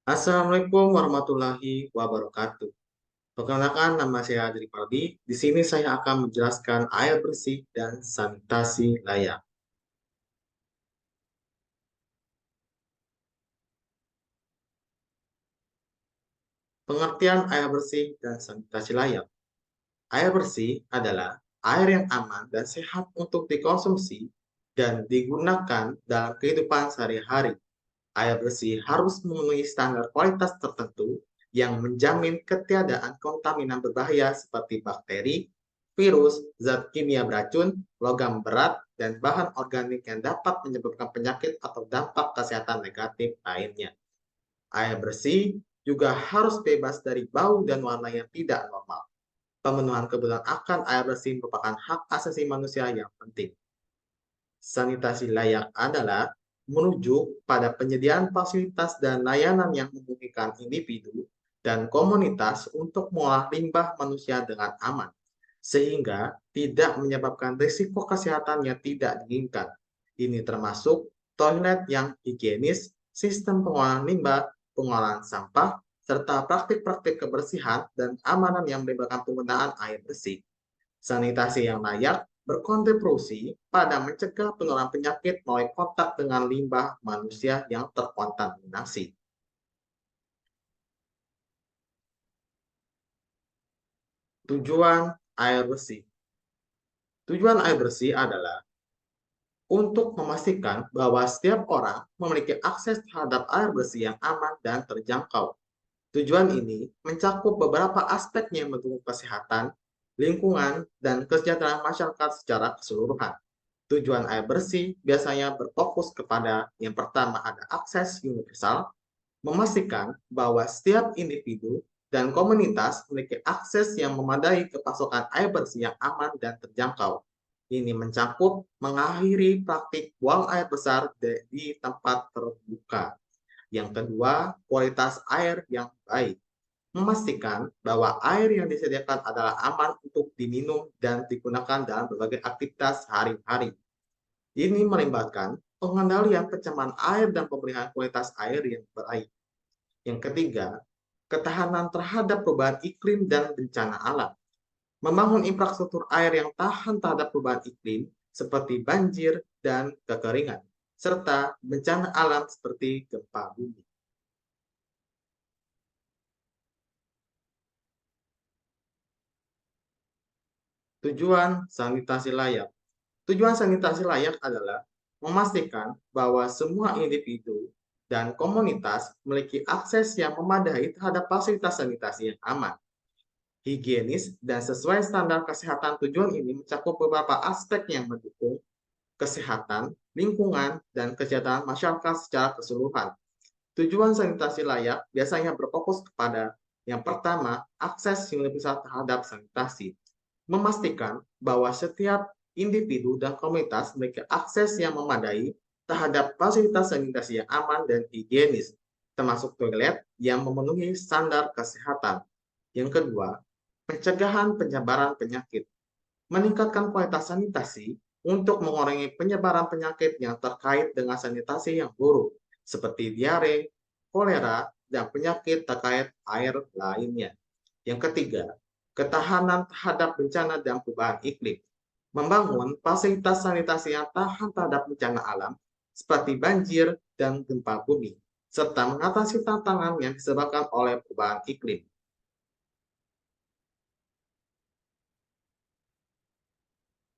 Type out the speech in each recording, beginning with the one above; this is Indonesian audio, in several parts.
Assalamualaikum warahmatullahi wabarakatuh. Perkenalkan, nama saya Adri Paldi. Di sini saya akan menjelaskan air bersih dan sanitasi layak. Pengertian air bersih dan sanitasi layak. Air bersih adalah air yang aman dan sehat untuk dikonsumsi dan digunakan dalam kehidupan sehari-hari. Air bersih harus memenuhi standar kualitas tertentu yang menjamin ketiadaan kontaminan berbahaya seperti bakteri, virus, zat kimia beracun, logam berat, dan bahan organik yang dapat menyebabkan penyakit atau dampak kesehatan negatif lainnya. Air bersih juga harus bebas dari bau dan warna yang tidak normal. Pemenuhan kebutuhan akan air bersih merupakan hak asasi manusia yang penting. Sanitasi layak adalah menuju pada penyediaan fasilitas dan layanan yang memungkinkan individu dan komunitas untuk mengolah limbah manusia dengan aman, sehingga tidak menyebabkan risiko kesehatan yang tidak diinginkan. Ini termasuk toilet yang higienis, sistem pengolahan limbah, pengolahan sampah, serta praktik-praktik kebersihan dan amanan yang melibatkan penggunaan air bersih. Sanitasi yang layak berkontribusi pada mencegah penularan penyakit melalui kontak dengan limbah manusia yang terkontaminasi. Tujuan air bersih. Tujuan air bersih adalah untuk memastikan bahwa setiap orang memiliki akses terhadap air bersih yang aman dan terjangkau. Tujuan ini mencakup beberapa aspek yang mendukung kesehatan, lingkungan, dan kesejahteraan masyarakat secara keseluruhan. Tujuan air bersih biasanya berfokus kepada yang pertama ada akses universal, memastikan bahwa setiap individu dan komunitas memiliki akses yang memadai ke pasokan air bersih yang aman dan terjangkau. Ini mencakup mengakhiri praktik buang air besar di tempat terbuka. Yang kedua, kualitas air yang baik. Memastikan bahwa air yang disediakan adalah aman untuk diminum dan digunakan dalam berbagai aktivitas sehari-hari. Ini melibatkan pengendalian pencemaran air dan pemeliharaan kualitas air yang baik. Yang ketiga, ketahanan terhadap perubahan iklim dan bencana alam. Membangun infrastruktur air yang tahan terhadap perubahan iklim seperti banjir dan kekeringan, serta bencana alam seperti gempa bumi. Tujuan sanitasi layak. Tujuan sanitasi layak adalah memastikan bahwa semua individu dan komunitas memiliki akses yang memadai terhadap fasilitas sanitasi yang aman, higienis, dan sesuai standar kesehatan. Tujuan ini mencakup beberapa aspek yang mendukung kesehatan, lingkungan, dan kesejahteraan masyarakat secara keseluruhan. Tujuan sanitasi layak biasanya berfokus kepada yang pertama, akses universal terhadap sanitasi. Memastikan bahwa setiap individu dan komunitas memiliki akses yang memadai terhadap fasilitas sanitasi yang aman dan higienis, termasuk toilet yang memenuhi standar kesehatan. Yang kedua, pencegahan penyebaran penyakit. Meningkatkan kualitas sanitasi untuk mengurangi penyebaran penyakit yang terkait dengan sanitasi yang buruk, seperti diare, kolera, dan penyakit terkait air lainnya. Yang ketiga, ketahanan terhadap bencana dan perubahan iklim. Membangun fasilitas sanitasi yang tahan terhadap bencana alam seperti banjir dan gempa bumi, serta mengatasi tantangan yang disebabkan oleh perubahan iklim.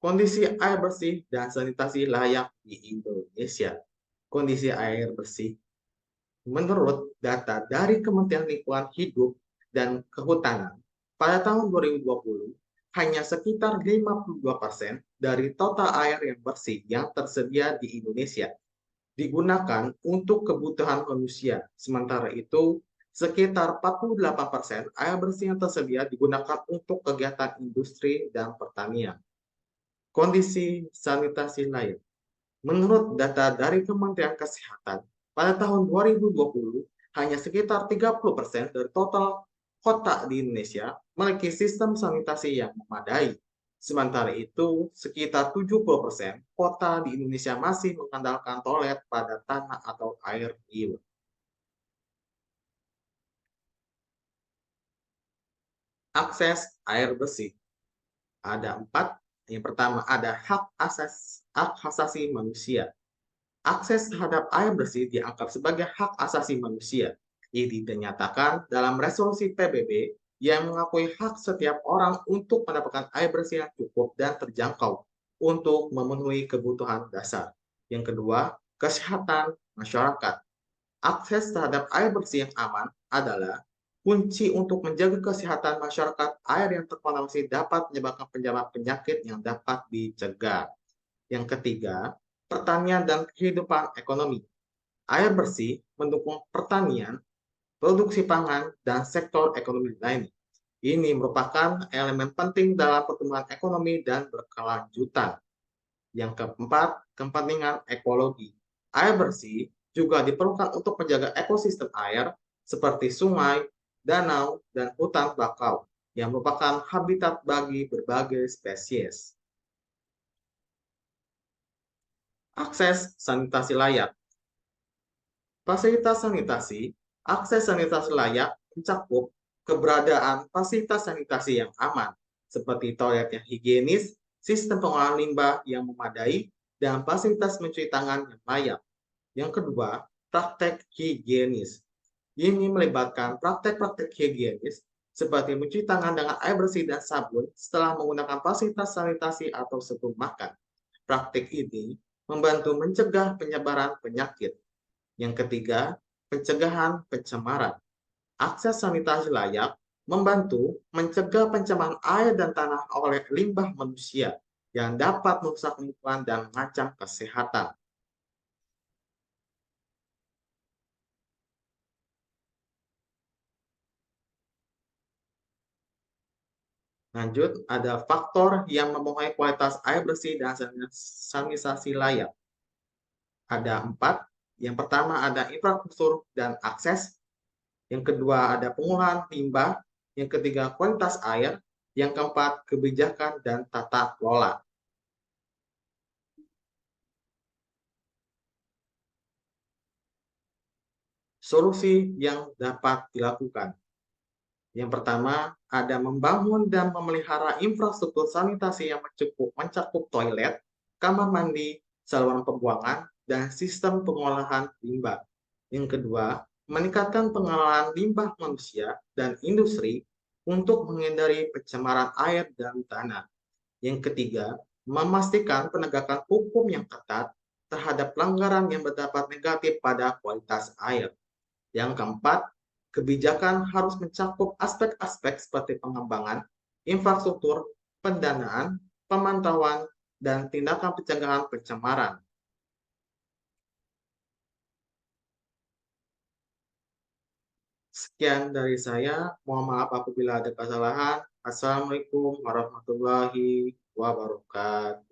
Kondisi air bersih dan sanitasi layak di Indonesia. Kondisi air bersih menurut data dari Kementerian Lingkungan Hidup dan Kehutanan, pada tahun 2020, hanya sekitar 52% dari total air yang bersih yang tersedia di Indonesia digunakan untuk kebutuhan manusia. Sementara itu, sekitar 48% air bersih yang tersedia digunakan untuk kegiatan industri dan pertanian. Kondisi sanitasi lain. Menurut data dari Kementerian Kesehatan, pada tahun 2020, hanya sekitar 30% dari total kota di Indonesia memiliki sistem sanitasi yang memadai. Sementara itu, sekitar 70% kota di Indonesia masih mengandalkan toilet pada tanah atau air liur. Akses air bersih. Ada 4. Yang pertama ada hak asasi manusia. Akses terhadap air bersih dianggap sebagai hak asasi manusia. Ini dinyatakan dalam resolusi PBB yang mengakui hak setiap orang untuk mendapatkan air bersih yang cukup dan terjangkau untuk memenuhi kebutuhan dasar. Yang kedua, kesehatan masyarakat. Akses terhadap air bersih yang aman adalah kunci untuk menjaga kesehatan masyarakat. Air yang terkontaminasi dapat menyebabkan penyebaran penyakit yang dapat dicegah. Yang ketiga, pertanian dan kehidupan ekonomi. Air bersih mendukung pertanian, produksi pangan, dan sektor ekonomi lainnya. Ini merupakan elemen penting dalam pertumbuhan ekonomi dan berkelanjutan. Yang keempat, kepentingan ekologi. Air bersih juga diperlukan untuk menjaga ekosistem air seperti sungai, danau, dan hutan bakau yang merupakan habitat bagi berbagai spesies. Akses sanitasi layak. Fasilitas sanitasi, akses sanitasi layak mencakup keberadaan fasilitas sanitasi yang aman, seperti toilet yang higienis, sistem pengolahan limbah yang memadai, dan fasilitas mencuci tangan yang layak. Yang kedua, praktek higienis. Ini melibatkan praktek-praktek higienis seperti mencuci tangan dengan air bersih dan sabun setelah menggunakan fasilitas sanitasi atau sebelum makan. Praktik ini membantu mencegah penyebaran penyakit. Yang ketiga, pencegahan pencemaran. Akses sanitasi layak membantu mencegah pencemaran air dan tanah oleh limbah manusia yang dapat merusak lingkungan dan mengancam kesehatan. Lanjut, ada faktor yang mempengaruhi kualitas air bersih dan sanitasi layak. Ada 4. Yang pertama ada infrastruktur dan akses. Yang kedua ada pengolahan limbah. Yang ketiga kualitas air. Yang keempat kebijakan dan tata kelola. Solusi yang dapat dilakukan. Yang pertama, ada membangun dan memelihara infrastruktur sanitasi yang mencakup toilet, kamar mandi, saluran pembuangan, dan sistem pengolahan limbah. Yang kedua, meningkatkan pengelolaan limbah manusia dan industri untuk menghindari pencemaran air dan tanah. Yang ketiga, memastikan penegakan hukum yang ketat terhadap pelanggaran yang berdampak negatif pada kualitas air. Yang keempat, kebijakan harus mencakup aspek-aspek seperti pengembangan, infrastruktur, pendanaan, pemantauan, dan tindakan pencegahan pencemaran. Sekian dari saya. Mohon maaf apabila ada kesalahan. Assalamualaikum warahmatullahi wabarakatuh.